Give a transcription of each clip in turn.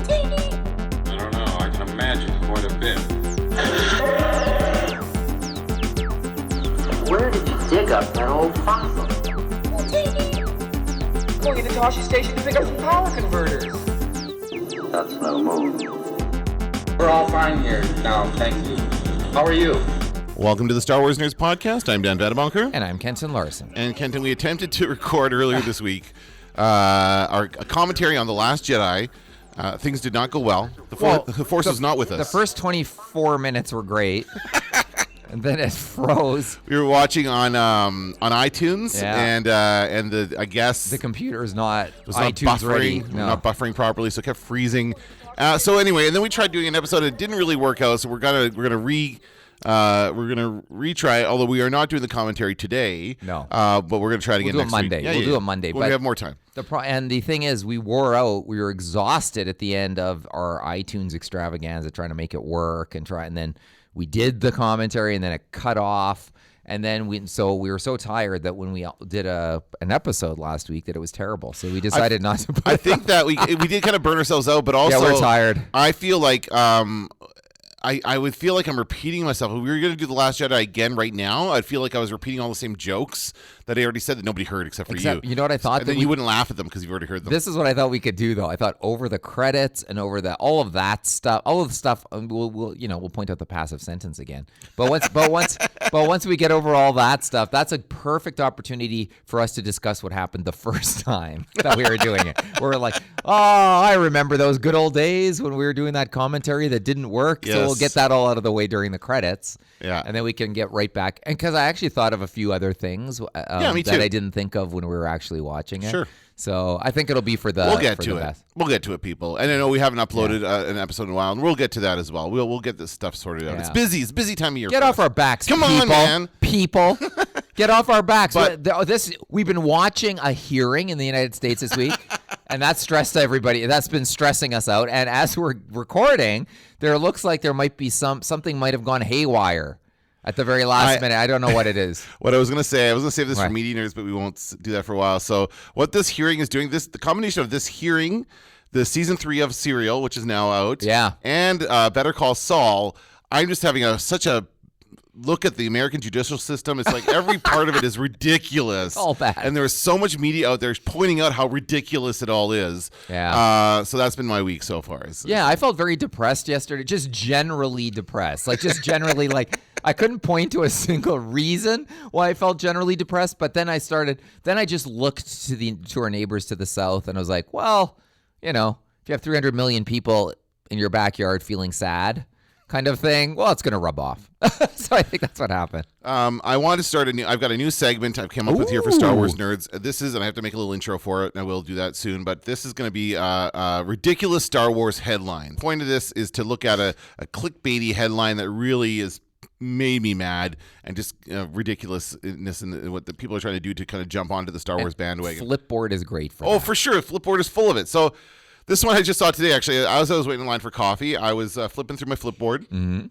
I don't know. I can imagine quite a bit. Where did you dig up that old fossil? Going to Toshi Station to pick up some power converters. That's no move. We're all fine here now, thank you. How are you? Welcome to the Star Wars Nerds Podcast. I'm Dan Vadabonker. And I'm Kenton Larson. And Kenton, we attempted to record earlier this week our commentary on The Last Jedi. Things did not go well. The Force was not with us. The first 24 minutes were great. And then it froze. We were watching on iTunes, Yeah. and I guess The computer's not was not iTunes buffering, ready. No. not buffering properly, so it kept freezing. So anyway, and then we tried doing an episode. It didn't really work out, so we're gonna retry it. Although we are not doing the commentary today. No. But we're gonna try it again We'll do next it Monday. week. We'll do it Monday. When we have more time. And the thing is, we wore out. We were exhausted at the end of our iTunes extravaganza trying to make it work and then we did the commentary and then it cut off. And then we were so tired that when we did an episode last week that it was terrible. So we decided not to put I think that we did kind of burn ourselves out, but also we're tired. I feel like I would feel like I'm repeating myself. If we were going to do The Last Jedi again right now, I'd feel like I was repeating all the same jokes that I already said that nobody heard except for you. You know what I thought? And then you wouldn't laugh at them because you've already heard them. This is what I thought we could do, though. I thought over the credits and over all of that stuff, all of the stuff. We'll point out the passive sentence again. But once we get over all that stuff, that's a perfect opportunity for us to discuss what happened the first time that we were doing it. We're like, oh, I remember those good old days when we were doing that commentary that didn't work. Yes. So we'll get that all out of the way during the credits. Yeah. And then we can get right back. And because I actually thought of a few other things me that too. I didn't think of when we were actually watching it. Sure. So I think it'll be for the We'll get for to the it. best. We'll get to it, people. And I know we haven't uploaded an episode in a while, and we'll get to that as well. We'll get this stuff sorted out. Yeah. It's busy. It's a busy time of year. Get for off us. our backs, Come people. on, man. People, get off our backs. But- We've been watching a hearing in the United States this week, and that stressed everybody. That's been stressing us out. And as we're recording, there looks like there might be something might have gone haywire at the very last minute. I don't know what it is. What I was going to say, I was going to save this for Right. media nerds, but we won't do that for a while. So what this hearing is doing, the combination of this hearing, the season 3 of Serial, which is now out, Yeah. and Better Call Saul, I'm just having such a look at the American judicial system. It's like every part of it is ridiculous. All bad. And there's so much media out there pointing out how ridiculous it all is. Yeah. So that's been my week so far. Yeah, I felt very depressed yesterday, just generally depressed. Like, just generally, like, I couldn't point to a single reason why I felt generally depressed, but then I just looked to our neighbors to the south, and I was like, well, if you have 300 million people in your backyard feeling sad kind of thing, well, it's going to rub off. So I think that's what happened. I want to start I've got a new segment I've come up with here for Star Wars Nerds. This is, and I have to make a little intro for it, and I will do that soon, but this is going to be a ridiculous Star Wars headline. The point of this is to look at a clickbaity headline that really is made me mad and just ridiculousness in what the people are trying to do to kind of jump onto the Star Wars bandwagon. Flipboard is great for Oh, that. for sure. Flipboard is full of it. So this one I just saw today, actually. As I was waiting in line for coffee, I was flipping through my Flipboard. Mm-hmm.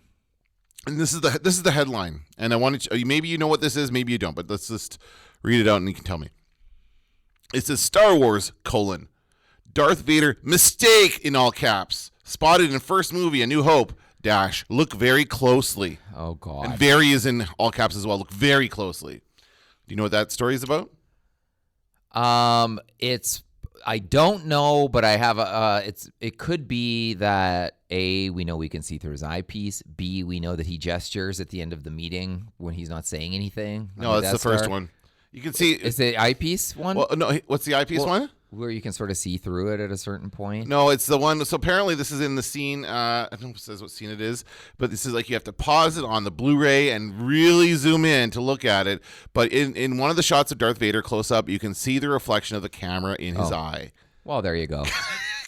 And this is the headline. And I wanted to, maybe you know what this is, maybe you don't, but let's just read it out and you can tell me. It says Star Wars, Darth Vader, mistake in all caps. Spotted in first movie, A New Hope, look very closely. Oh, God. And very is in all caps as well. Look very closely. Do you know what that story is about? I don't know, but I have it could be that A, we know we can see through his eyepiece. B, we know that he gestures at the end of the meeting when he's not saying anything. No, that's the first one. You can see. Is the eyepiece one? Well, no, what's the eyepiece one? Where you can sort of see through it at a certain point? No, it's the one. So apparently this is in the scene. I don't know if it says what scene it is, but this is like you have to pause it on the Blu-ray and really zoom in to look at it. But in one of the shots of Darth Vader close up, you can see the reflection of the camera in his eye. Well, there you go.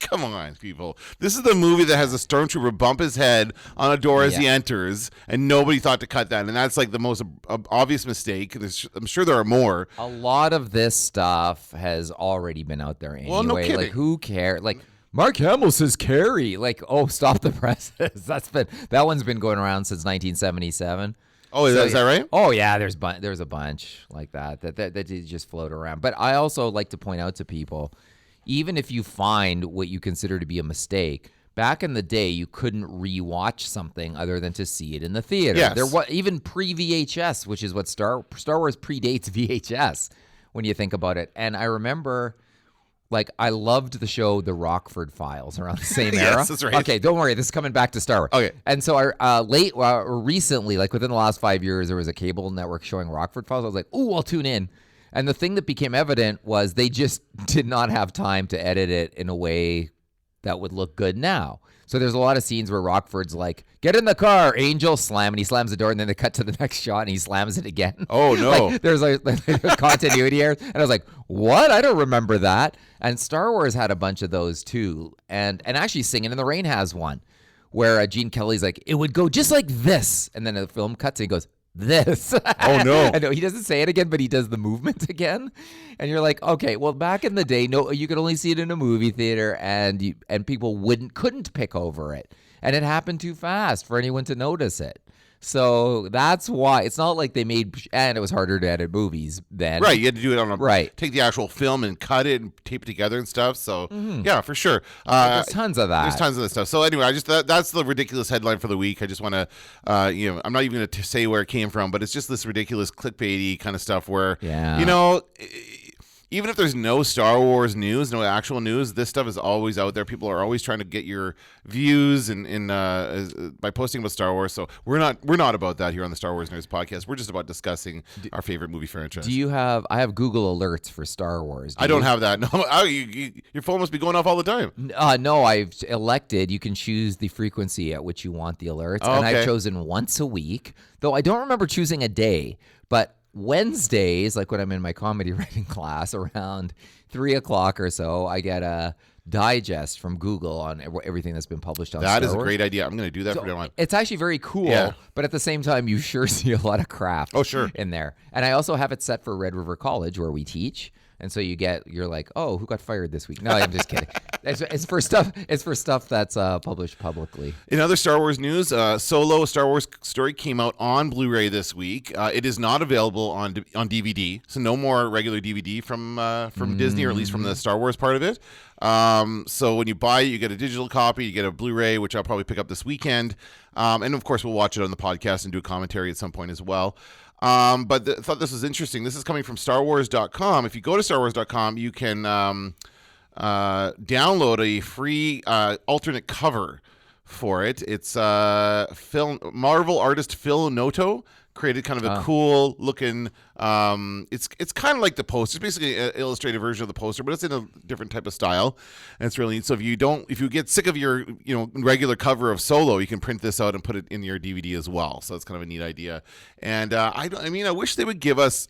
Come on, people. This is the movie that has a stormtrooper bump his head on a door as he enters, and nobody thought to cut that. And that's like the most obvious mistake. I'm sure there are more. A lot of this stuff has already been out there anyway. Well, no kidding. Like, who cares? Like, Mark Hamill says Carrie. Like, oh, stop the presses. That one's been going around since 1977. Oh, is that right? Oh, yeah. There's a bunch like that just float around. But I also like to point out to people, even if you find what you consider to be a mistake, back in the day, you couldn't rewatch something other than to see it in the theater. Yes. There was even pre-VHS, which is what Star Wars predates VHS when you think about it. And I remember, like, I loved the show The Rockford Files around the same era. Yes, that's right. Okay, don't worry. This is coming back to Star Wars. Okay. And so recently, like within the last 5 years, there was a cable network showing Rockford Files. I was like, ooh, I'll tune in. And the thing that became evident was they just did not have time to edit it in a way that would look good now. So there's a lot of scenes where Rockford's like, get in the car, Angel, slam, and he slams the door, and then they cut to the next shot, and he slams it again. Oh, no. Like, there's continuity errors. And I was like, what? I don't remember that. And Star Wars had a bunch of those, too. And actually, Singing in the Rain has one where Gene Kelly's like, it would go just like this. And then the film cuts, and he goes, this. Oh, no. I know he doesn't say it again, but he does the movement again. And you're like, okay, well, back in the day, no, you could only see it in a movie theater, and people couldn't pick over it. And it happened too fast for anyone to notice it. So that's why it's not like they made, and it was harder to edit movies then. Right, you had to do it on take the actual film and cut it and tape it together and stuff. So yeah, for sure. There's tons of that. There's tons of this stuff. So anyway, that's the ridiculous headline for the week. I just want to, I'm not even going to say where it came from, but it's just this ridiculous clickbaity kind of stuff where, even if there's no Star Wars news, no actual news, this stuff is always out there. People are always trying to get your views by posting about Star Wars. So we're not about that here on the Star Wars Nerds podcast. We're just about discussing our favorite movie franchise. I have Google alerts for Star Wars. I don't have that. No, your phone must be going off all the time. No, I've elected. You can choose the frequency at which you want the alerts, and I've chosen once a week. Though I don't remember choosing a day, but Wednesdays, like when I'm in my comedy writing class around 3 o'clock or so, I get a digest from Google on everything that's been published on Star Wars. That is a great idea. I'm going to do that for now on. It's actually very cool, but at the same time, you sure see a lot of crap in there. And I also have it set for Red River College where we teach. And so you're like, oh, who got fired this week? No, I'm just kidding. It's for stuff that's published publicly. In other Star Wars news, Solo: Star Wars Story came out on Blu-ray this week. It is not available on DVD, so no more regular DVD from Disney, or at least from the Star Wars part of it. So when you buy it, you get a digital copy, you get a Blu-ray, which I'll probably pick up this weekend. And of course, we'll watch it on the podcast and do a commentary at some point as well. But I thought this was interesting. This is coming from StarWars.com. If you go to StarWars.com, you can download a free alternate cover for it. It's Marvel artist Phil Noto created kind of a cool looking. It's kind of like the poster. It's basically an illustrated version of the poster, but it's in a different type of style, and it's really neat. So if you get sick of your regular cover of Solo, you can print this out and put it in your DVD as well. So it's kind of a neat idea. And I wish they would give us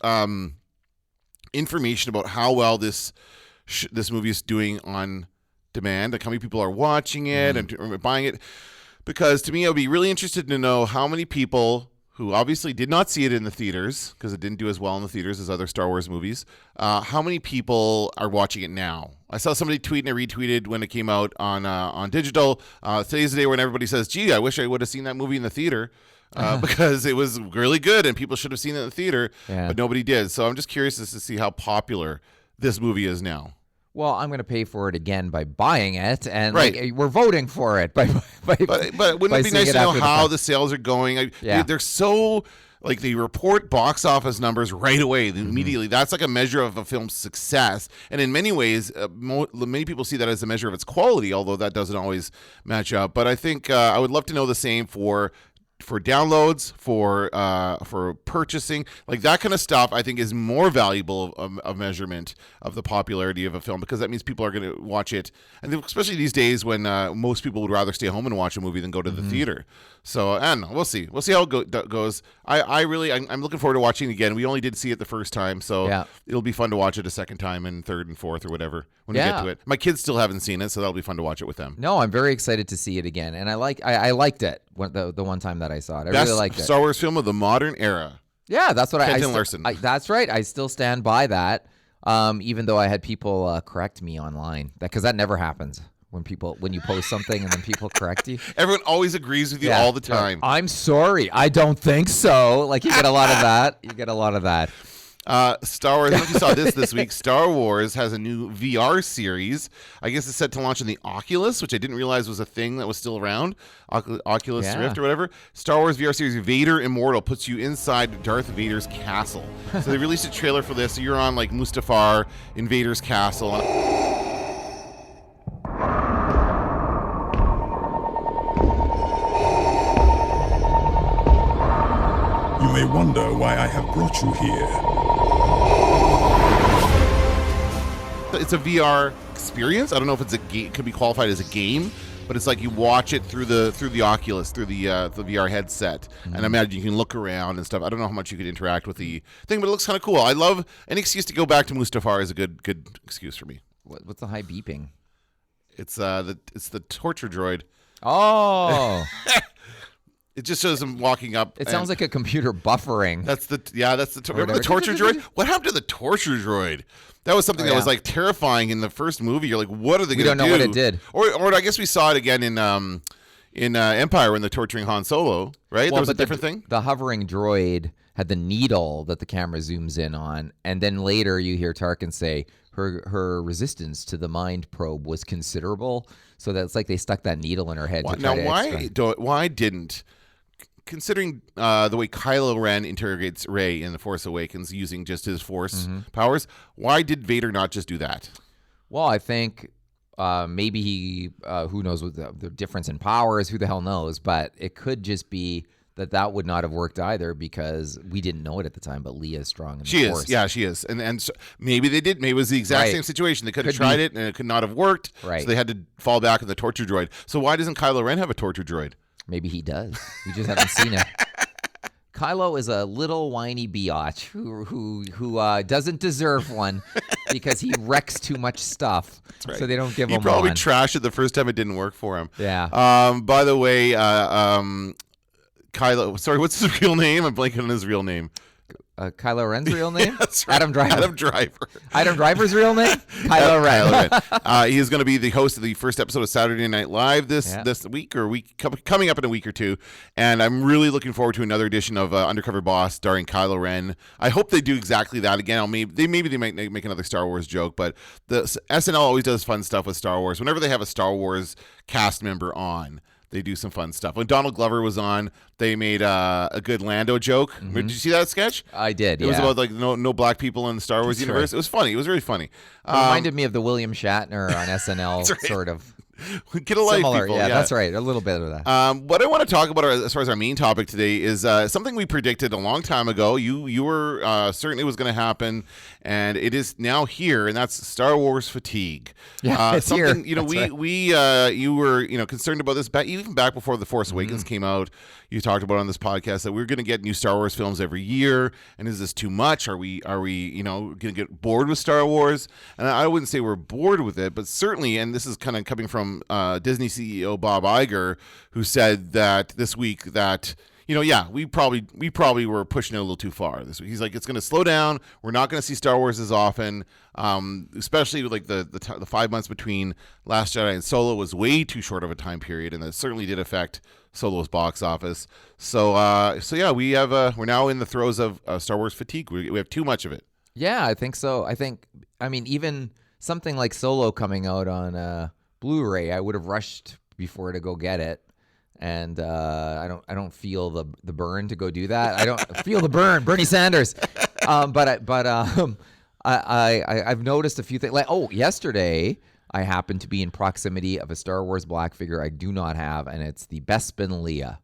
information about how well this movie is doing on demand, like how many people are watching it and buying it. Because to me, I would be really interested to know how many people who obviously did not see it in the theaters because it didn't do as well in the theaters as other Star Wars movies. How many people are watching it now? I saw somebody tweet and I retweeted when it came out on digital. Today's the day when everybody says, gee, I wish I would have seen that movie in the theater because it was really good and people should have seen it in the theater, but nobody did. So I'm just curious as to see how popular this movie is now. Well, I'm going to pay for it again by buying it, and we're voting for it. But wouldn't it be nice to know how the sales are going? They're so, like, they report box office numbers right away, immediately. That's like a measure of a film's success. And in many ways, many people see that as a measure of its quality, although that doesn't always match up. But I think I would love to know the same for downloads, for purchasing, like that kind of stuff. I think is more valuable of measurement of the popularity of a film, because that means people are going to watch it, and especially these days when most people would rather stay home and watch a movie than go to the theater. So, and we'll see how it goes. I'm looking forward to watching it again. We only did see it the first time, so it'll be fun to watch it a second time and third and fourth or whatever when we get to it. My kids still haven't seen it, so that'll be fun to watch it with them. No, I'm very excited to see it again, and I liked it the one time that I saw it. I Best really liked it. Star Wars film of the modern era. Yeah, that's what Quentin Larson. That's right. I still stand by that, even though I had people correct me online, because that never happens. When you post something and then people correct you. Everyone always agrees with you all the time. I'm sorry, I don't think so. Like, you get a lot of that. Star Wars. I don't know if you saw this week. Star Wars has a new VR series. I guess it's set to launch in the Oculus, which I didn't realize was a thing that was still around. Oculus Rift or whatever. Star Wars VR series Vader Immortal puts you inside Darth Vader's castle. So they released a trailer for this. So you're on like Mustafar in Vader's castle. You may wonder why I have brought you here. It's a VR experience. I don't know if it's a game, could be qualified as a game, but it's like you watch it through the Oculus, through the VR headset, and I imagine you can look around and stuff. I don't know how much you could interact with the thing, but it looks kind of cool. I love any excuse to go back to Mustafar is a good excuse for me. What's the high beeping? It's the torture droid. Oh. It just shows him walking up. It sounds like a computer buffering. That's the remember the torture droid? What happened to the torture droid? That was something that was like terrifying in the first movie. You're like, what are they going to do? We don't know what it did. Or I guess we saw it again in Empire when they're torturing Han Solo, right? That was a different thing. The hovering droid had the needle that the camera zooms in on, and then later you hear Tarkin say her resistance to the mind probe was considerable. So that's like they stuck that needle in her head. Why didn't? Considering the way Kylo Ren interrogates Rey in The Force Awakens using just his Force powers, why did Vader not just do that? Well, I think maybe he, who knows what the difference in powers, who the hell knows, but it could just be that would not have worked either because we didn't know it at the time, but Leah's strong in the Force. Yeah, she is. And so maybe they did. Maybe it was the exact same situation. They could have tried it and it could not have worked. Right. So they had to fall back on the torture droid. So why doesn't Kylo Ren have a torture droid? Maybe he does. We just haven't seen it. Kylo is a little whiny biatch who doesn't deserve one because he wrecks too much stuff. That's right. So they don't give him one. He probably trashed it the first time it didn't work for him. Yeah. By the way, Kylo. Sorry, what's his real name? I'm blanking on his real name. Kylo Ren's real name? That's right. Adam Driver. Adam Driver's real name? Kylo Ren. He is going to be the host of the first episode of Saturday Night Live this week coming up in a week or two, and I'm really looking forward to another edition of Undercover Boss starring Kylo Ren. I hope they do exactly that again. Maybe they might make another Star Wars joke, but the SNL always does fun stuff with Star Wars. Whenever they have a Star Wars cast member on, they do some fun stuff. When Donald Glover was on, they made a good Lando joke. Did you see that sketch? I did. It was about like no black people in the Star Wars universe. Right. It was funny. It was really funny. It reminded me of the William Shatner on SNL sort of. Get a life, similar, people. Yeah, that's right. A little bit of that. What I want to talk about as far as our main topic today is something we predicted a long time ago. You were certain it was going to happen, and it is now here, and that's Star Wars fatigue. Yeah, it's here. You know, you were concerned about this even back before The Force Awakens came out. You talked about on this podcast that we're going to get new Star Wars films every year, and is this too much? Are we going to get bored with Star Wars? And I wouldn't say we're bored with it, but certainly, and this is kind of coming from Disney CEO Bob Iger, who said that this week that we probably were pushing it a little too far this week. He's like, it's going to slow down. We're not going to see Star Wars as often, especially with like the 5 months between Last Jedi and Solo was way too short of a time period, and that certainly did affect Solo's box office. So yeah, we're now in the throes of Star Wars fatigue. We have too much of it. Yeah, I think so. I mean, even something like Solo coming out on Blu-ray, I would have rushed before to go get it. And I don't feel the burn to go do that. I don't feel the burn, Bernie Sanders. I've noticed a few things. Like yesterday I happened to be in proximity of a Star Wars black figure I do not have, and it's the Bespin Leia.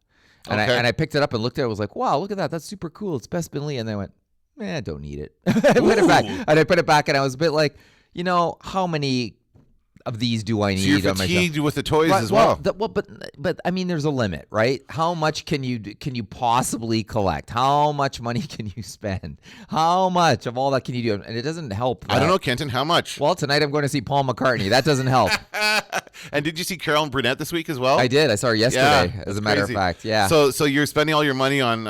And I picked it up and looked at it. I was like, wow, look at that. That's super cool. It's Bespin Leia. And I went, I don't need it. I put it back. And I put it back, and I was a bit like, how many of these do I need? So you're fatigued with the toys as well. But I mean, there's a limit, right? How much can you possibly collect? How much money can you spend? How much of all that can you do? And it doesn't help. I don't know, Kenton. How much? Well, tonight I'm going to see Paul McCartney. That doesn't help. And did you see Carolyn Burnett this week as well? I did. I saw her yesterday. As a matter of fact, yeah. So you're spending all your money on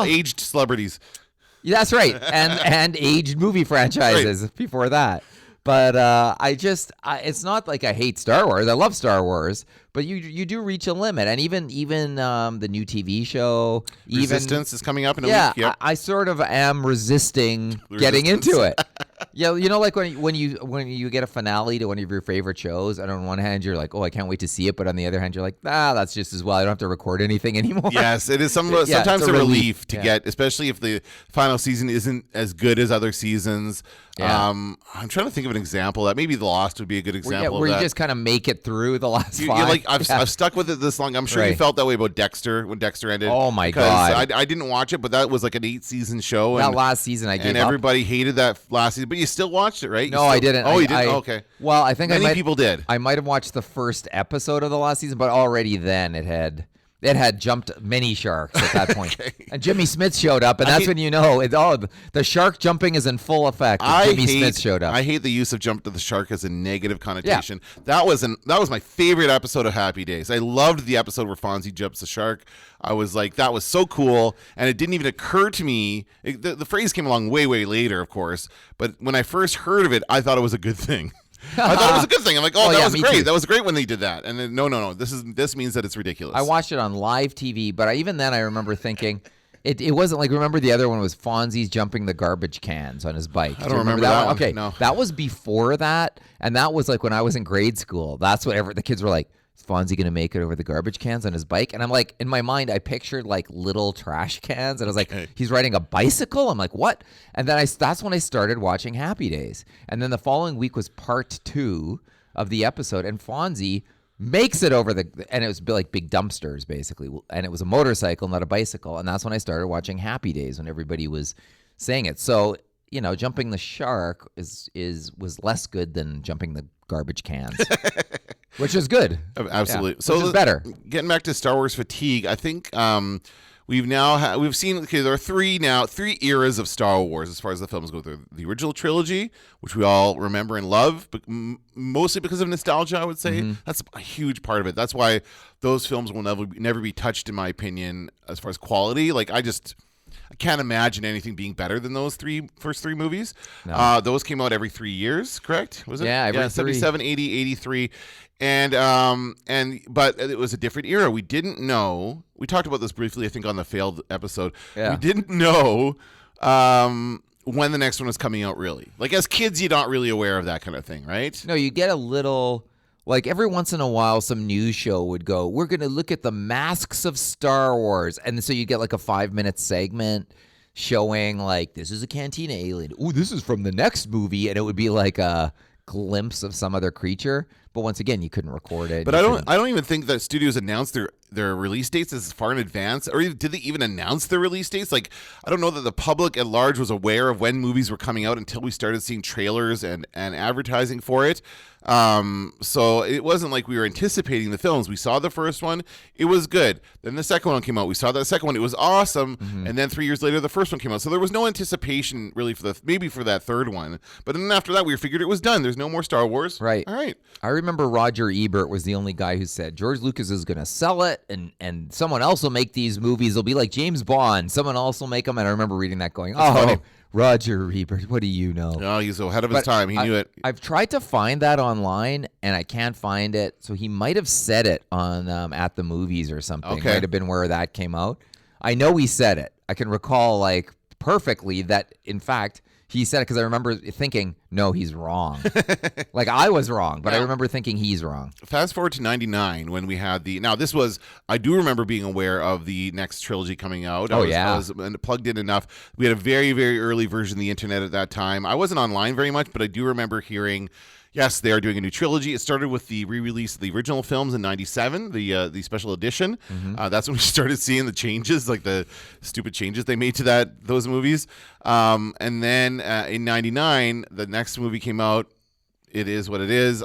aged celebrities. That's right, and aged movie franchises before that. But it's not like I hate Star Wars. I love Star Wars, but you do reach a limit. And even the new TV show, Resistance is coming up in a yeah, week. Yep. I sort of am resisting getting into it. Yeah, like when you get a finale to one of your favorite shows, and on one hand you're like, oh, I can't wait to see it, but on the other hand you're like, that's just as well. I don't have to record anything anymore. Yes, it is sometimes it's a relief to get, especially if the final season isn't as good as other seasons. Yeah. I'm trying to think of an example that maybe The Lost would be a good example. Where of you that. just kind of make it through the last You're five. like, I've stuck with it this long. I'm sure you Right. felt that way about Dexter when Dexter ended. Oh, my because God. I didn't watch it, but that was like an 8-season show. That And, last season I gave and up. everybody hated that last season, but you still watched it, right? You No, still- I didn't. Oh, you didn't? Okay. Well, I think Many people did. I might have watched the first episode of the last season, but already then it had jumped many sharks at that point. And Jimmy Smith showed up, and that's when you know the shark jumping is in full effect. Jimmy Smith showed up. I hate the use of jump to the shark as a negative connotation. That was my favorite episode of Happy Days. I loved the episode where Fonzie jumps the shark. I was like, that was so cool, and it didn't even occur to me. The phrase came along way, way later, of course, but when I first heard of it, I thought it was a good thing. I thought it was a good thing. I'm like, that was great. Too. That was great when they did that. And then, no. This means that it's ridiculous. I watched it on live TV, but even then I remember thinking it wasn't like, remember the other one was Fonzie's jumping the garbage cans on his bike. I don't remember that one. Okay, no. That was before that, and that was like when I was in grade school. That's what the kids were like, is Fonzie going to make it over the garbage cans on his bike? And I'm like, in my mind, I pictured like little trash cans. And I was like, he's riding a bicycle? I'm like, what? And then that's when I started watching Happy Days. And then the following week was part 2 of the episode. And Fonzie makes it over and it was like big dumpsters, basically. And it was a motorcycle, not a bicycle. And that's when I started watching Happy Days, when everybody was saying it. So, jumping the shark was less good than jumping the garbage cans. Which is good. Absolutely. Yeah, so which is better. Getting back to Star Wars fatigue, I think we've seen there are three eras of Star Wars as far as the films go. The original trilogy, which we all remember and love, but mostly because of nostalgia, I would say. That's a huge part of it. That's why those films will never be touched, in my opinion, as far as quality. Like I can't imagine anything being better than those first three movies. No. Those came out every 3 years, correct? Was it? Yeah, every 77, 80, 83. But it was a different era. We didn't know. We talked about this briefly, I think, on the failed episode. Yeah. We didn't know when the next one was coming out, really. Like, as kids, you're not really aware of that kind of thing, right? No, you get a little... Like, every once in a while, some news show would go, we're going to look at the masks of Star Wars. And so you get, like, a 5-minute segment showing, like, this is a Cantina alien. Ooh, this is from the next movie. And it would be, like, a glimpse of some other creature. But once again, you couldn't record it. But I don't even think that studios announced their release dates as far in advance, or did they even announce their release dates? Like, I don't know that the public at large was aware of when movies were coming out until we started seeing trailers and advertising for it. So it wasn't like we were anticipating the films. We saw the first one, it was good. Then the second one came out. We saw that second one, it was awesome. And then 3 years later, the first one came out. So there was no anticipation really for that third one. But then after that, we figured it was done. There's no more Star Wars. Right. All right. I remember Roger Ebert was the only guy who said George Lucas is going to sell it, and someone else will make these movies. They'll be like James Bond. Someone else will make them. And I remember reading that going, funny. Roger Ebert, what do you know? Oh, he's ahead of his time. He knew it. I've tried to find that online, and I can't find it. So he might have said it on At the Movies or something. Okay. Might have been where that came out. I know he said it. I can recall, like, perfectly that, in fact, he said it because I remember thinking, no, he's wrong. Like, I was wrong, but I remember thinking he's wrong. Fast forward to 99 when we had I do remember being aware of the next trilogy coming out. I was plugged in enough. We had a very, very early version of the internet at that time. I wasn't online very much, but I do remember hearing, yes, they are doing a new trilogy. It started with the re-release of the original films in 97, the special edition. That's when we started seeing the changes, like the stupid changes they made to those movies. And then in 99, the next movie came out. It is what it is.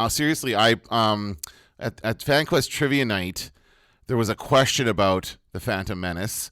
Seriously, at FanQuest Trivia Night, there was a question about The Phantom Menace,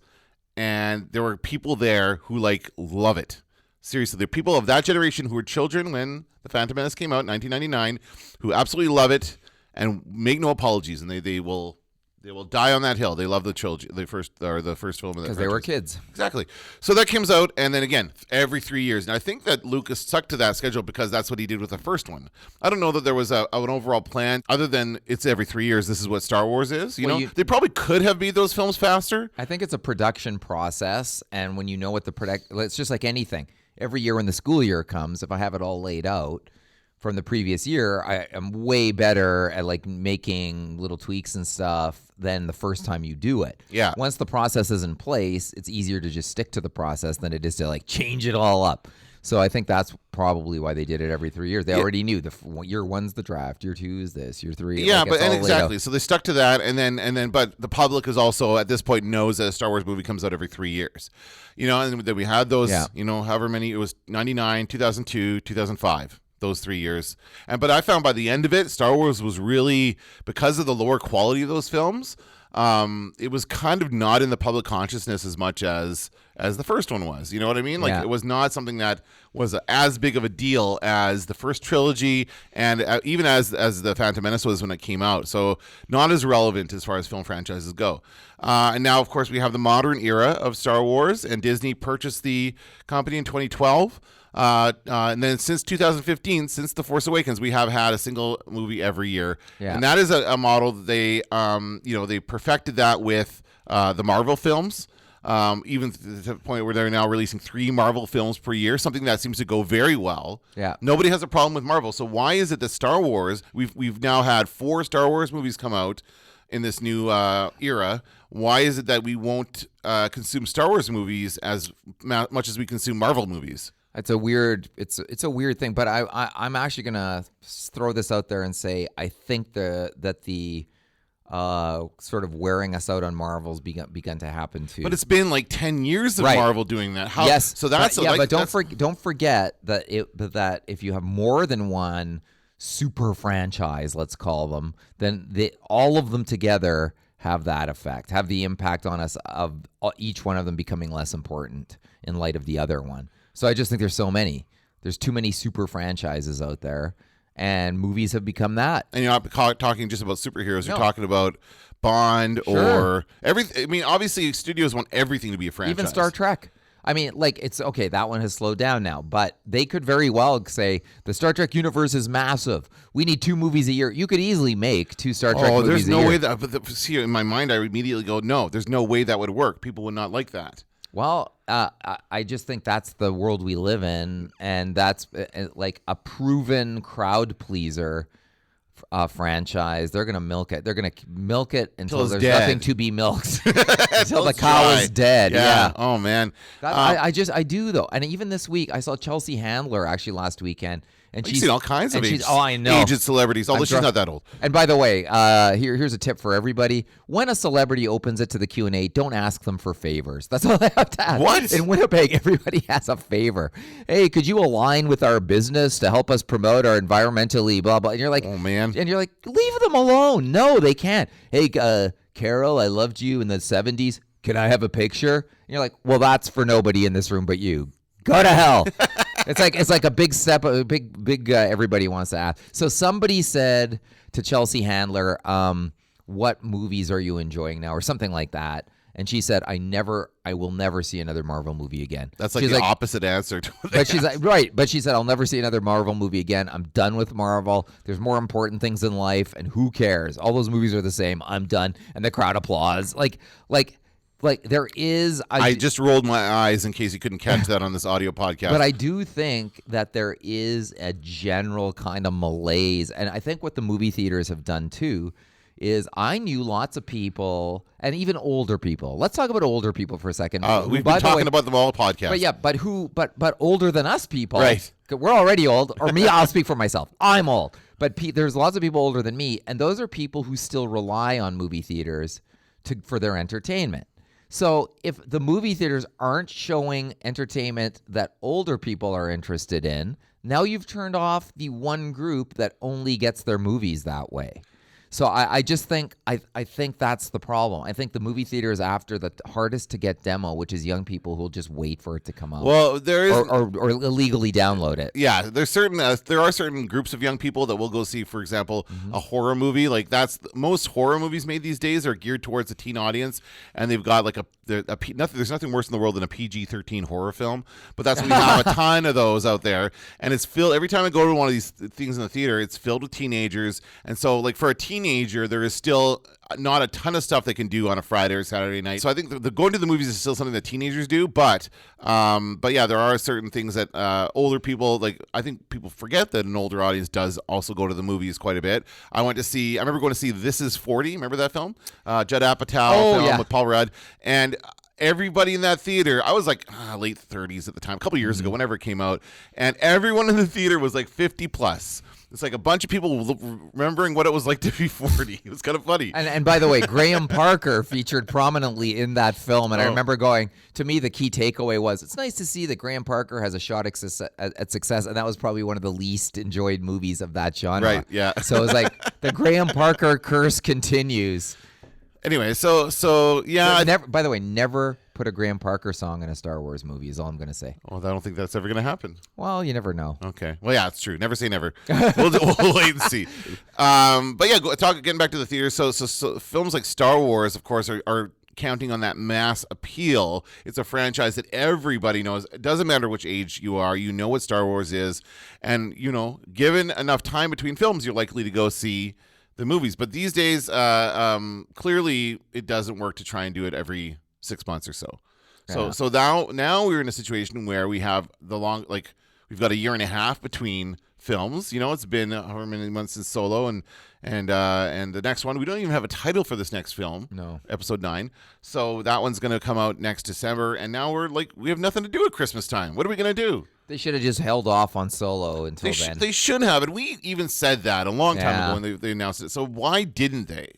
and there were people there who, like, love it. Seriously, there are people of that generation who were children when The Phantom Menace came out in 1999 who absolutely love it and make no apologies, and they will They will die on that hill. They love the trilogy, the first film of that Because they were franchise. kids. Exactly. So that comes out, and then again, every 3 years. And I think that Lucas stuck to that schedule because that's what he did with the first one. I don't know that there was an overall plan other than it's every 3 years. This is what Star Wars is. They probably could have made those films faster. I think it's a production process, and when you know what it's just like anything. Every year when the school year comes, if I have it all laid out from the previous year, I am way better at like making little tweaks and stuff than the first time you do it. Yeah. Once the process is in place, it's easier to just stick to the process than it is to like change it all up. So I think that's probably why they did it every 3 years. They already knew year one's the draft, year two is this, year three. Yeah, like, exactly. So they stuck to that, and then, but the public is also at this point knows that a Star Wars movie comes out every 3 years. And then we had those, however many, it was 99, 2002, 2005. Those 3 years. But I found by the end of it, Star Wars was really, because of the lower quality of those films, it was kind of not in the public consciousness as much as the first one was. You know what I mean? Like It was not something that was as big of a deal as the first trilogy, and even as the Phantom Menace was when it came out. So not as relevant as far as film franchises go. And now, of course, we have the modern era of Star Wars, and Disney purchased the company in 2012. And then since 2015, since The Force Awakens, we have had a single movie every year. Yeah. And that is a model that they perfected that with the Marvel films. Even to the point where they're now releasing 3 Marvel films per year, something that seems to go very well. Yeah. Nobody has a problem with Marvel. So why is it that Star Wars, we've now had 4 Star Wars movies come out in this new era. Why is it that we won't consume Star Wars movies as much as we consume Marvel movies? It's a weird thing, but I'm actually gonna throw this out there and say I think that the sort of wearing us out on Marvel's begun to happen too. But it's been like 10 years of Marvel doing that. Yes, so that's but don't forget that if you have more than one super franchise, let's call them, then all of them together have that effect, have the impact on us of each one of them becoming less important in light of the other one. So I just think there's so many. There's too many super franchises out there, and movies have become that. And you're not talking just about superheroes. You're talking about Bond or everything. I mean, obviously, studios want everything to be a franchise. Even Star Trek. I mean, like, it's okay, that one has slowed down now, but they could very well say the Star Trek universe is massive. We need 2 movies a year. You could easily make 2 Star Trek movies a year. There's no way that. But see, in my mind, I immediately go, no, there's no way that would work. People would not like that. Well, I just think that's the world we live in, and that's like a proven crowd pleaser franchise. They're going to milk it. They're going to milk it until there's nothing to be milked. Until the cow is dead. Yeah. Oh, man. I do, though. And even this week, I saw Chelsea Handler actually last weekend. And she's seen all kinds of I know. aged celebrities, although she's not that old. And by the way, here's a tip for everybody. When a celebrity opens it to the Q&A, don't ask them for favors. That's all they have to ask. What? In Winnipeg, everybody has a favor. Hey, could you align with our business to help us promote our environmentally blah, blah. And you're like, oh, man. And you're like, leave them alone. No, they can't. Hey, Carol, I loved you in the 70s. Can I have a picture? And you're like, well, that's for nobody in this room but you. Go to hell. It's like a big step, a big. Everybody wants to ask. So somebody said to Chelsea Handler, "What movies are you enjoying now?" or something like that. And she said, I will never see another Marvel movie again. That's like the opposite answer to what but she's like, right. But she said, I'll never see another Marvel movie again. I'm done with Marvel. There's more important things in life, and who cares? All those movies are the same. I'm done. And the crowd applauds. Like there is. I just rolled my eyes in case you couldn't catch that on this audio podcast. But I do think that there is a general kind of malaise. And I think what the movie theaters have done too is I knew lots of people, and even older people. Let's talk about older people for a second. We've been talking about them all podcast. But yeah, but older than us people. Right. We're already old. Or me, I'll speak for myself. I'm old. But there's lots of people older than me, and those are people who still rely on movie theaters for their entertainment. So if the movie theaters aren't showing entertainment that older people are interested in, now you've turned off the one group that only gets their movies that way. So I just think I think that's the problem. I think the movie theater is after the hardest to get demo, which is young people who will just wait for it to come out. Well, there is or illegally download it. Yeah, there are certain groups of young people that will go see, for example, a horror movie. Like most horror movies made these days are geared towards a teen audience, and they've got like there's nothing worse in the world than a PG-13 horror film. But that's when you have a ton of those out there, and it's filled every time I go to one of these things in the theater. It's filled with teenagers, and so like for a teenager, there is still not a ton of stuff they can do on a Friday or Saturday night. So I think the going to the movies is still something that teenagers do, but yeah, there are certain things that older people, like I think people forget that an older audience does also go to the movies quite a bit. I remember going to see This Is 40. Remember that film? Judd Apatow film with Paul Rudd. And everybody in that theater, I was like late 30s at the time, a couple years ago, whenever it came out, and everyone in the theater was like 50 plus. It's like a bunch of people remembering what it was like to be 40. It was kind of funny. And by the way, Graham Parker featured prominently in that film. And I remember to me, the key takeaway was, it's nice to see that Graham Parker has a shot at success. And that was probably one of the least enjoyed movies of that genre. Right, yeah. So it was like, the Graham Parker curse continues. Anyway, so yeah. By the way, never put a Graham Parker song in a Star Wars movie is all I'm going to say. Well, I don't think that's ever going to happen. Well, you never know. Okay. Well, yeah, it's true. Never say never. We'll wait and see. But yeah, getting back to the theater. So films like Star Wars, of course, are counting on that mass appeal. It's a franchise that everybody knows. It doesn't matter which age you are. You know what Star Wars is. And, given enough time between films, you're likely to go see the movies. But these days, clearly, it doesn't work to try and do it every 6 months or so. Yeah. So now we're in a situation where we have we've got a year and a half between films. It's been however many months since Solo and the next one. We don't even have a title for this next film. No. Episode 9. So that one's going to come out next December, and now we have nothing to do at Christmas time. What are we going to do? They should have just held off on Solo until then. They should have, and we even said that a long time ago when they announced it. So why didn't they?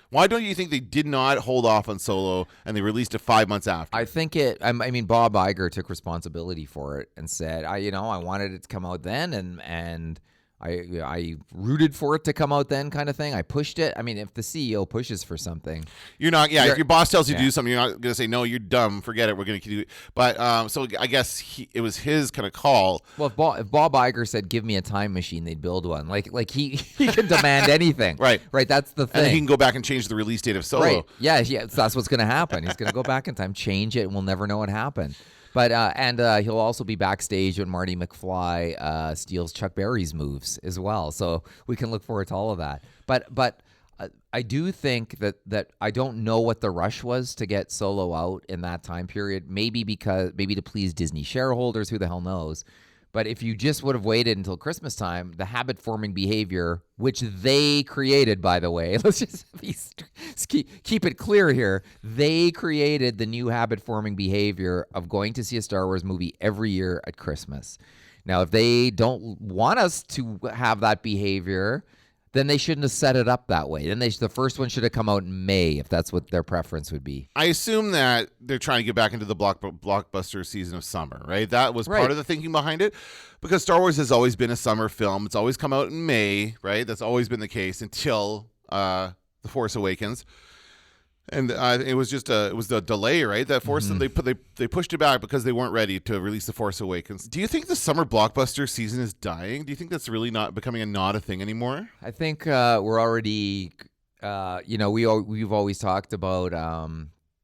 Why don't you think they did not hold off on Solo and they released it 5 months after? I think Bob Iger took responsibility for it and said, I wanted it to come out then, and I rooted for it to come out then, kind of thing. I pushed it. I mean, if the CEO pushes for something, if your boss tells you to do something, you're not going to say, no, you're dumb, forget it, we're going to do it. But so I guess it was his kind of call. Well, if Bob Iger said, give me a time machine, they'd build one. Like he can demand anything. Right. That's the thing. And he can go back and change the release date of Solo. Right. Yeah, that's what's going to happen. He's going to go back in time, change it, and we'll never know what happened. But he'll also be backstage when Marty McFly steals Chuck Berry's moves as well. So we can look forward to all of that. But I do think that I don't know what the rush was to get Solo out in that time period. Maybe to please Disney shareholders, who the hell knows. But if you just would have waited until Christmas time, the habit-forming behavior, which they created, by the way, let's just keep it clear here. They created the new habit-forming behavior of going to see a Star Wars movie every year at Christmas. Now, if they don't want us to have that behavior, then they shouldn't have set it up that way. Then the first one should have come out in May, if that's what their preference would be. I assume that they're trying to get back into the blockbuster season of summer, right? That was part of the thinking behind it, because Star Wars has always been a summer film. It's always come out in May, right? That's always been the case until The Force Awakens. And it was the delay, right? That forced them. They pushed it back because they weren't ready to release The Force Awakens. Do you think the summer blockbuster season is dying? Do you think that's really not becoming not a thing anymore? I think we're already, we've always talked about,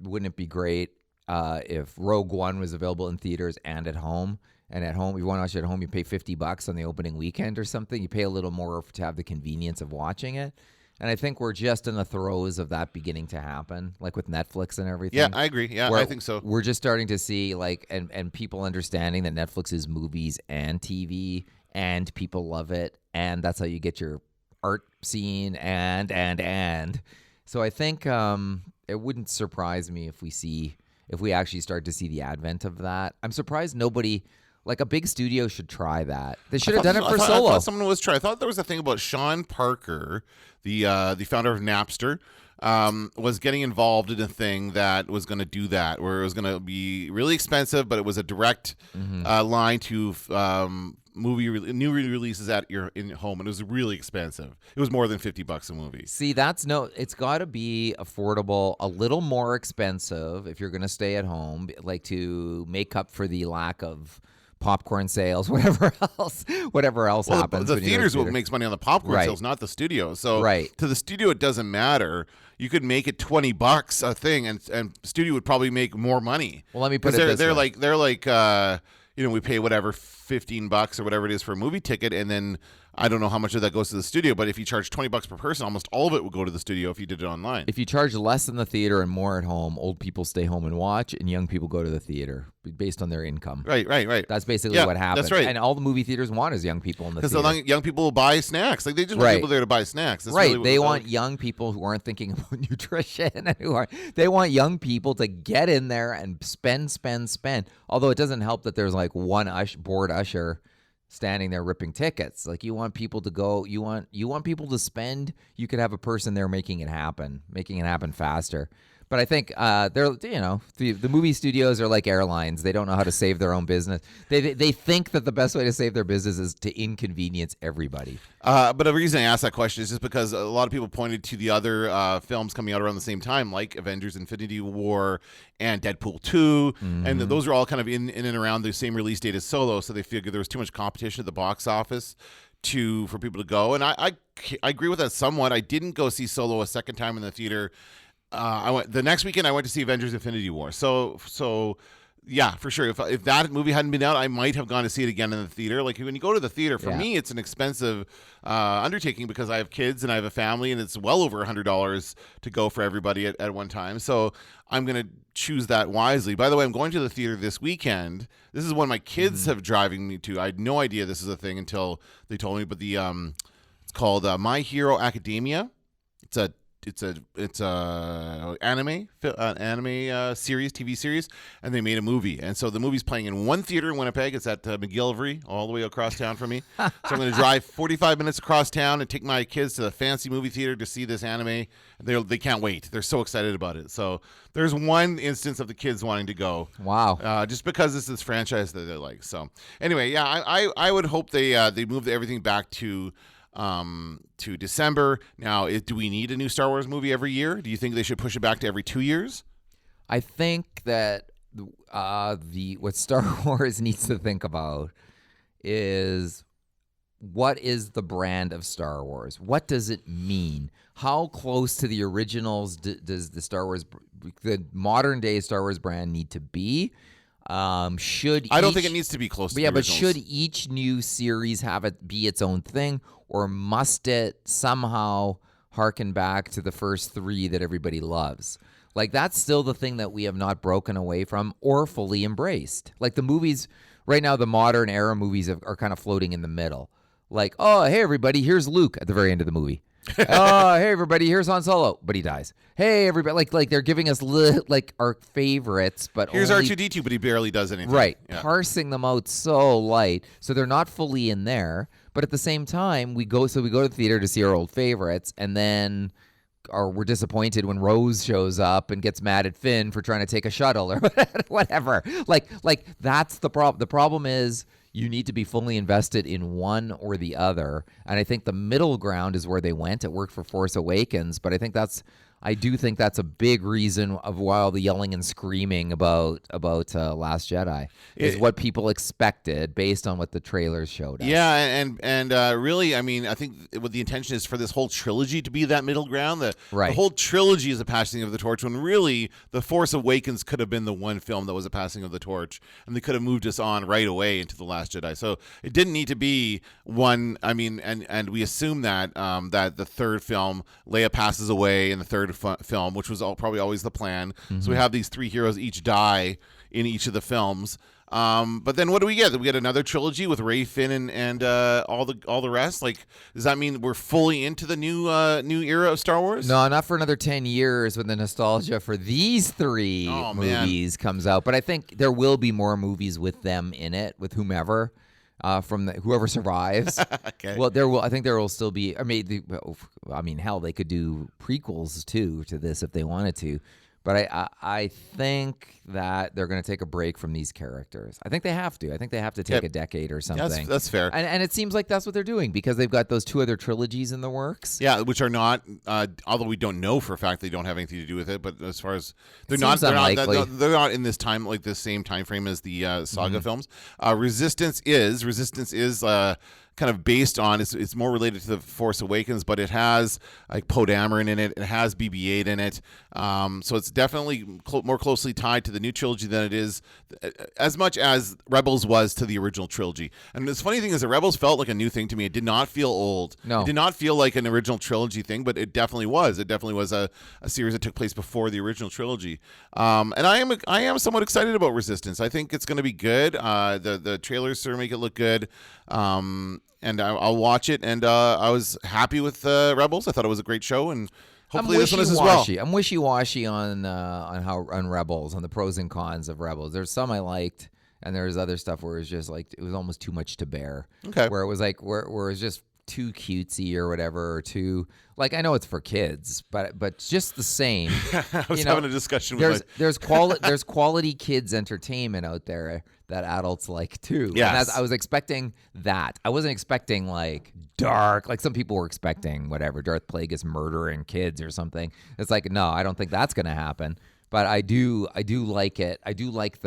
wouldn't it be great if Rogue One was available in theaters and at home? And at home, if you want to watch it at home, you pay $50 on the opening weekend or something. You pay a little more to have the convenience of watching it. And I think we're just in the throes of that beginning to happen, like with Netflix and everything. Yeah, I agree. Yeah, I think so. We're just starting to see, and people understanding that Netflix is movies and TV, and people love it, and that's how you get your art seen, and. So I think it wouldn't surprise me if we actually start to see the advent of that. I'm surprised nobody... Like a big studio should try that. They should have done it for Solo. I thought someone was trying. I thought there was a thing about Sean Parker, the founder of Napster, was getting involved in a thing that was going to do that, where it was going to be really expensive, but it was a direct line to new releases at your in home, and it was really expensive. It was more than $50 a movie. See, it's got to be affordable, a little more expensive if you're going to stay at home, like to make up for the lack of popcorn sales, whatever else happens. The when you go to theater's theater. what makes money on the popcorn Right. sales, not the studio. So Right. to the studio, it doesn't matter. You could make it $20 a thing, and studio would probably make more money. Well, let me put it they're, this they're way. like we pay whatever $15 or whatever it is for a movie ticket, and then I don't know how much of that goes to the studio, but if you charge $20 per person, almost all of it would go to the studio if you did it online. If you charge less in the theater and more at home, old people stay home and watch, and young people go to the theater based on their income. Right. That's basically Yeah, what happens. that's right. And all the movie theaters want is young people in the Because theater. young people will buy snacks. Like they just want Right. people there to buy snacks. That's Right. really what They it's want like. young people who aren't thinking about nutrition and they want young people to get in there and spend. Although it doesn't help that there's like one bored usher standing there ripping tickets. Like you want people to go, you want people to spend. You could have a person there making it happen faster. But I think the movie studios are like airlines. They don't know how to save their own business. They think that the best way to save their business is to inconvenience everybody. But the reason I asked that question is just because a lot of people pointed to the other films coming out around the same time, like Avengers Infinity War and Deadpool 2. And those are all kind of in and around the same release date as Solo, so they figured there was too much competition at the box office for people to go. And I agree with that somewhat. I didn't go see Solo a second time in the theater. The next weekend I went to see Avengers Infinity War. So yeah, for sure. If that movie hadn't been out, I might have gone to see it again in the theater. Like when you go to the theater, for me, it's an expensive undertaking because I have kids and I have a family, and it's well over $100 to go for everybody at one time. So I'm going to choose that wisely. By the way, I'm going to the theater this weekend. This is one my kids have driving me to. I had no idea this is a thing until they told me. But it's called My Hero Academia. It's a anime series, TV series, and they made a movie. And so the movie's playing in one theater in Winnipeg. It's at McGillivray, all the way across town from me. So I'm going to drive 45 minutes across town and take my kids to the fancy movie theater to see this anime. They can't wait. They're so excited about it. So there's one instance of the kids wanting to go. Wow. Just because this is franchise that they like. So anyway, yeah, I would hope they move everything back to December. Now, do we need a new Star Wars movie every year? Do you think they should push it back to every 2 years? I think that what Star Wars needs to think about is what is the brand of Star Wars? What does it mean? How close to the originals does the modern day Star Wars brand need to be? I don't think it needs to be close to the but originals. should each new series have it be its own thing, or must it somehow harken back to the first three that everybody loves? Like, that's still the thing that we have not broken away from or fully embraced. Like, the movies right now, the modern era movies are kind of floating in the middle. Like, oh, hey, everybody, here's Luke at the very end of the movie. Oh, hey, everybody, here's Han Solo, but he dies. Hey, everybody, like they're giving us like our favorites, but Here's only, R2-D2, but he barely does anything. right, Yeah. parsing them out so light, so they're not fully in there. But at the same time, we go to the theater to see our old favorites, and then we're disappointed when Rose shows up and gets mad at Finn for trying to take a shuttle or whatever. Like that's the problem. The problem is you need to be fully invested in one or the other. And I think the middle ground is where they went. It worked for Force Awakens, but I do think that's a big reason of why all the yelling and screaming about Last Jedi is what people expected based on what the trailers showed us. Yeah, and really, I mean, I think what the intention is for this whole trilogy to be that middle ground. The whole trilogy is a passing of the torch, when really The Force Awakens could have been the one film that was a passing of the torch, and they could have moved us on right away into The Last Jedi. So it didn't need to be one. I mean, and we assume that that the third film, Leia passes away in the third film, which was probably always the plan. Mm-hmm. So we have these three heroes each die in each of the films. But then what do we get? We get another trilogy with Rey, Finn, and all the rest. Like, does that mean we're fully into the new era of Star Wars? No, not for another 10 years when the nostalgia for these three movies comes out. But I think there will be more movies with them in it, with whomever. Whoever survives. Okay. Well, I think there will still be. I mean, hell, they could do prequels too to this if they wanted to. But I think that they're going to take a break from these characters. I think they have to. I think they have to take a decade or something. That's fair. And it seems like that's what they're doing because they've got those 2 other trilogies in the works. Yeah, which are not. Although we don't know for a fact they don't have anything to do with it, but as far as they're not in this time like the same time frame as the saga films. Resistance is kind of based on it's more related to the Force Awakens, but it has like Poe Dameron in it. It has BB-8 in it, so it's definitely more closely tied to the new trilogy than it is as much as Rebels was to the original trilogy. And the funny thing is that Rebels felt like a new thing to me. It did not feel old. No, it did not feel like an original trilogy thing, but it definitely was. It definitely was a series that took place before the original trilogy. And I am somewhat excited about Resistance. I think it's going to be good. The trailers sort of make it look good. And I'll watch it, and I was happy with Rebels. I thought it was a great show, and hopefully this one is as well. I'm wishy-washy on Rebels, on the pros and cons of Rebels. There's some I liked, and there's other stuff where it's just like it was almost too much to bear. Okay. Where it was like where it was just too cutesy or whatever, or too like I know it's for kids, but just the same. I was having a discussion with there's quality kids entertainment out there that adults like too. Yes. And I was expecting that. I wasn't expecting like dark, like some people were expecting whatever, Darth Plagueis murdering kids or something. It's like, no, I don't think that's going to happen. But I do like it. I do like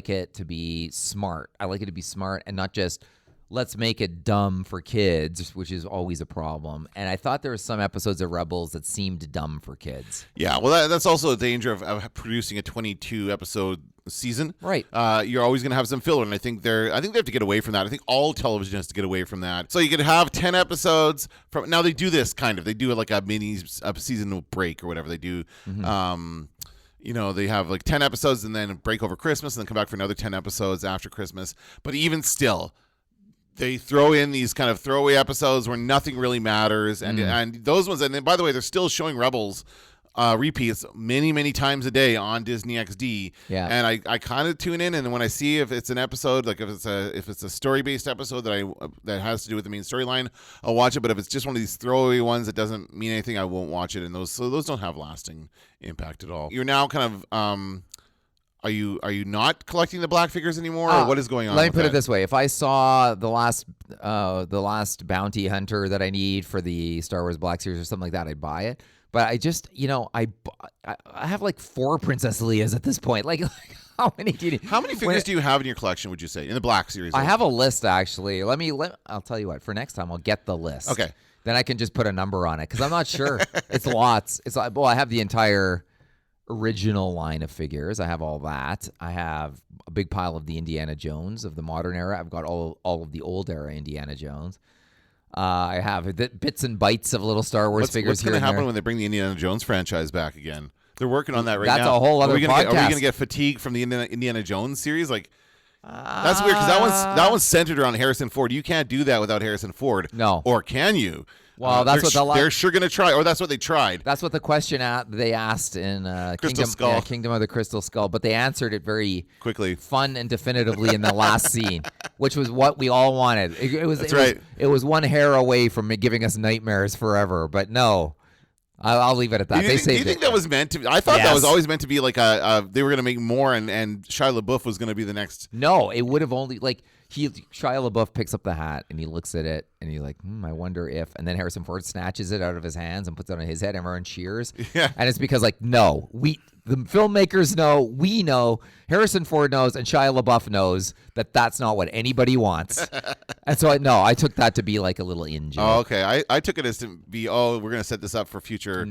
it to be smart. I like it to be smart and not just let's make it dumb for kids, which is always a problem. And I thought there were some episodes of Rebels that seemed dumb for kids. Yeah, well, that's also a danger of producing a 22 episode season. Right. You're always going to have some filler, and I think they have to get away from that. I think all television has to get away from that. So you could have 10 episodes from now. They do this kind of. They do like a seasonal break or whatever they do. They have like 10 episodes and then break over Christmas and then come back for another 10 episodes after Christmas. But even still, they throw in these kind of throwaway episodes where nothing really matters, and those ones. And then, by the way, they're still showing Rebels repeats many times a day on Disney XD. Yeah. And I kind of tune in, and when I see if it's an episode, like if it's a story based episode that has to do with the main storyline, I'll watch it. But if it's just one of these throwaway ones that doesn't mean anything, I won't watch it. And those don't have lasting impact at all. You're now kind of Are you not collecting the black figures anymore, or what is going on? Let me put it this way: if I saw the last bounty hunter that I need for the Star Wars Black Series or something like that, I'd buy it. But I just, I have like 4 Princess Leias at this point. Like how many do you need? How many figures do you have in your collection? Would you say in the Black Series? I have a list actually. I'll tell you what. For next time, I'll get the list. Okay. Then I can just put a number on it because I'm not sure. It's lots. It's like, well, I have the entire original line of figures. I have all that. I have a big pile of the Indiana Jones of the modern era. I've got all of the old era Indiana Jones. I have bits and bytes of little Star Wars figures. What's going to happen when they bring the Indiana Jones franchise back again? They're working on that right now. That's a whole other podcast. Are we going to get fatigue from the Indiana Jones series? Like, that's weird because that one's centered around Harrison Ford. You can't do that without Harrison Ford. No. Or can you? Well, that's what they're sure going to try, or that's what they tried. That's what the question they asked in Kingdom of the Crystal Skull, but they answered it very quickly, fun and definitively in the last scene, which was what we all wanted. It was one hair away from giving us nightmares forever, but no. I'll leave it at that. Do you think that was meant to be? I thought that was always meant to be like they were going to make more, and Shia LaBeouf was going to be the next. No, it would have only Shia LaBeouf picks up the hat and he looks at it and he's like, I wonder if, and then Harrison Ford snatches it out of his hands and puts it on his head and everyone cheers. Yeah. And it's because the filmmakers know, we know, Harrison Ford knows, and Shia LaBeouf knows that that's not what anybody wants. And so I took that to be like a little in joke. Oh, okay. I took it as to be, we're going to set this up for future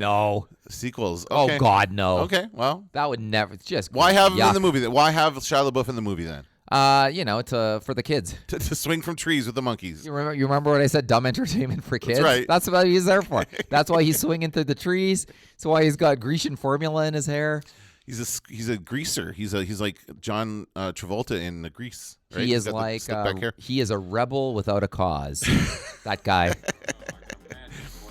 sequels. Okay. Oh, God, no. Okay, well. That would never, just. Why have him in the movie then? Why have Shia LaBeouf in the movie then? For the kids. To swing from trees with the monkeys. You remember what I said? Dumb entertainment for kids? That's right. That's what he's there for. That's why he's swinging through the trees. That's why he's got Grecian formula in his hair. He's a greaser. He's like John Travolta in Grease. Right? He is he is a rebel without a cause. That guy.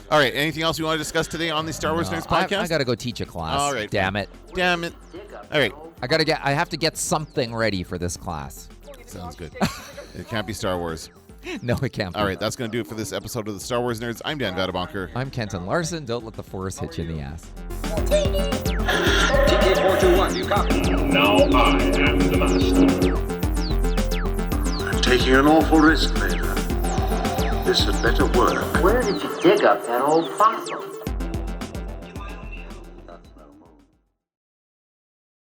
All right. Anything else you want to discuss today on the Star Wars Nerds podcast? I got to go teach a class. All right. Damn it. All right. I have to get something ready for this class. Sounds good. It can't be Star Wars. No, it can't be. All right. That's going to do it for this episode of the Star Wars Nerds. I'm Dan Vadabonker. I'm Kenton Larson. Don't let the Force hit you in the ass. TK-421, do you copy? Now I am the master. I'm taking an awful risk, Vader. This had better work. Where did you dig up that old fossil?